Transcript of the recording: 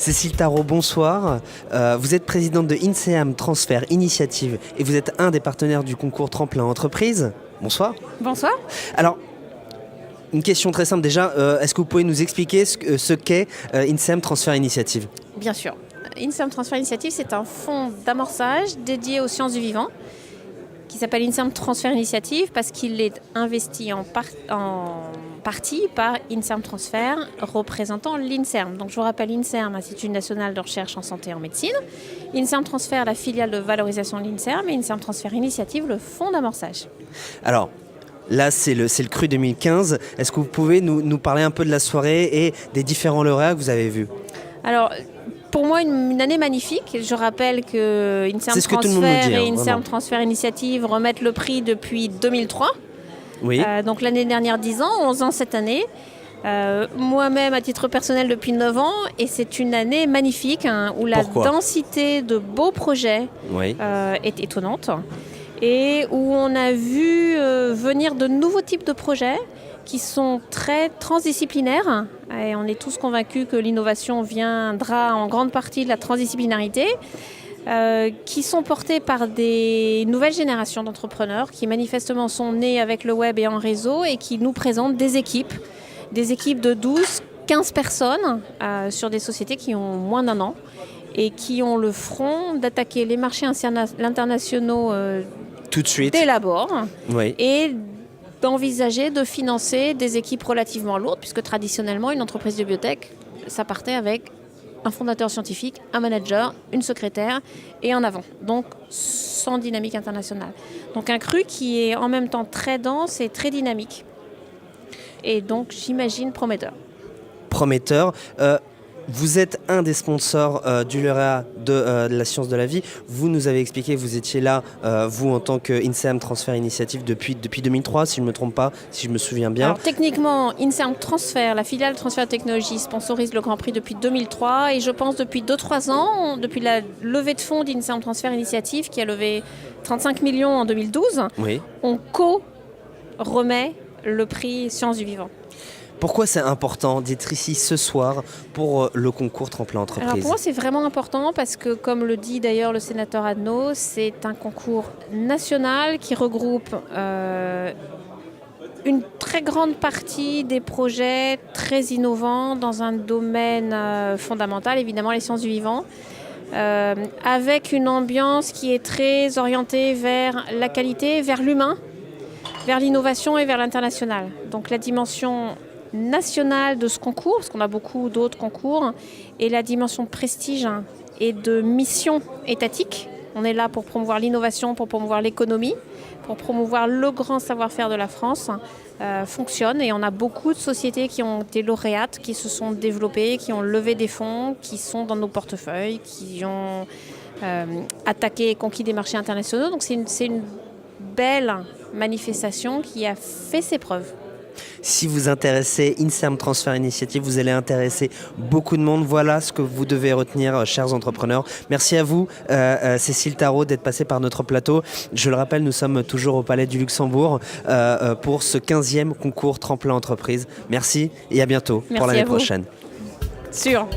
Cécile Tarot, bonsoir. Vous êtes présidente de INSEAM Transfert Initiative et vous êtes un des partenaires du concours Tremplin Entreprise. Bonsoir. Bonsoir. Alors, une question très simple déjà. Est-ce que vous pouvez nous expliquer ce qu'est INSEAM Transfert Initiative ? Bien sûr. INSEAM Transfert Initiative, c'est un fonds d'amorçage dédié aux sciences du vivant qui s'appelle INSEAM Transfert Initiative parce qu'il est investi en partie par INSERM Transfert, représentant l'INSERM. Donc je vous rappelle, INSERM, Institut national de recherche en santé et en médecine, INSERM Transfert, la filiale de valorisation de l'INSERM, et INSERM Transfert Initiative, le fonds d'amorçage. Alors, là, c'est le CRU 2015. Est-ce que vous pouvez nous parler un peu de la soirée et des différents lauréats que vous avez vus ? Alors, pour moi, une année magnifique. Je rappelle que INSERM Transfert et INSERM Transfert Initiative remettent le prix depuis 2003. Oui. Donc l'année dernière 10 ans, 11 ans cette année. Moi-même à titre personnel depuis 9 ans, et c'est une année magnifique où la densité de beaux projets est étonnante et où on a vu venir de nouveaux types de projets qui sont très transdisciplinaires, et on est tous convaincus que l'innovation viendra en grande partie de la transdisciplinarité. Qui sont portés par des nouvelles générations d'entrepreneurs qui manifestement sont nés avec le web et en réseau et qui nous présentent des équipes de 12, 15 personnes sur des sociétés qui ont moins d'1 an et qui ont le front d'attaquer les marchés internationaux tout de suite dès l'abord et d'envisager de financer des équipes relativement lourdes, puisque traditionnellement une entreprise de biotech, ça partait avec un fondateur scientifique, un manager, une secrétaire et un avant. Donc, sans dynamique internationale. Donc, un cru qui est en même temps très dense et très dynamique. Et donc, j'imagine prometteur. Prometteur. Vous êtes un des sponsors du lauréat de la science de la vie. Vous nous avez expliqué que vous étiez là, vous en tant que INSEAM Transfert Initiative depuis 2003, si je ne me trompe pas, si je me souviens bien. Alors techniquement, INSEAM Transfert, la filiale Transfert Technologies, sponsorise le Grand Prix depuis 2003 et je pense depuis 2-3 ans, depuis la levée de fonds d'INSEAM Transfert Initiative qui a levé 35 millions en 2012, on co-remet le prix Sciences du Vivant. Pourquoi c'est important d'être ici ce soir pour le concours Tremplin Entreprise ? Alors pour moi, c'est vraiment important parce que, comme le dit d'ailleurs le sénateur Adno, c'est un concours national qui regroupe une très grande partie des projets très innovants dans un domaine fondamental, évidemment les sciences du vivant, avec une ambiance qui est très orientée vers la qualité, vers l'humain, vers l'innovation et vers l'international. Donc la dimension nationale de ce concours, parce qu'on a beaucoup d'autres concours, et la dimension prestige et de mission étatique. On est là pour promouvoir l'innovation, pour promouvoir l'économie, pour promouvoir le grand savoir-faire de la France, fonctionne. Et on a beaucoup de sociétés qui ont été lauréates, qui se sont développées, qui ont levé des fonds, qui sont dans nos portefeuilles, qui ont attaqué et conquis des marchés internationaux. Donc c'est une belle manifestation qui a fait ses preuves. Si vous intéressez INSEAM Transfert Initiative, vous allez intéresser beaucoup de monde. Voilà ce que vous devez retenir, chers entrepreneurs. Merci à vous, Cécile Tarot, d'être passée par notre plateau. Je le rappelle, nous sommes toujours au Palais du Luxembourg pour ce 15e concours Tremplin Entreprise. Merci et à bientôt pour l'année prochaine. Sûr.